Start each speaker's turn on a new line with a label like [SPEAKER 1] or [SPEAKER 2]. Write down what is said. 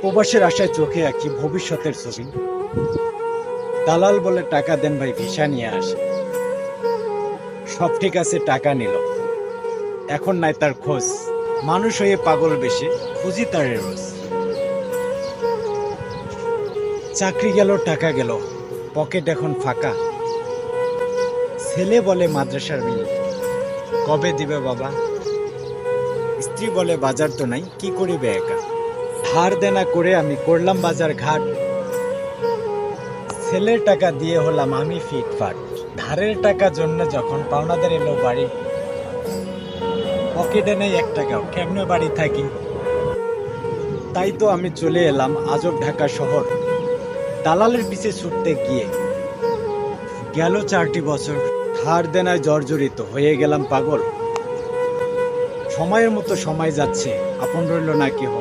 [SPEAKER 1] প্রবাসের আশায় চোখে আঁকি ভবিষ্যতের ছবি। দালাল বলে টাকা দেন ভাই, ভিসা নিয়ে আসে। সব ঠিক আছে, টাকা নিল, এখন নাই তার খোঁজ। মানুষ হয়ে পাগল বেশে খুঁজি তার রোজ। চাকরি গেল, টাকা গেল, পকেট এখন ফাঁকা। ছেলে বলে মাদ্রাসার মেয়ে, কবে দিবে বাবা? স্ত্রী বলে বাজার তো নাই, কি করিবে একা? ধার দেনা করে আমি করলাম বাজার ঘাট। ছেলের টাকা দিয়ে হলাম আমি ফিটফাট। ধারের টাকা জন্য যখন পাওনাদার এলো বাড়ি, পকেটে নেই এক টাকাও, কেমনে বাড়ি থাকি? তাই তো আমি চলে এলাম আজব ঢাকা শহর, দালালের পিছে ছুটতে গিয়ে। গেল 4টি বছর, ধার দেনায় জর্জরিত হয়ে গেলাম পাগল। সময়ের মতো সময় যাচ্ছে, আপন রইল না কেহ।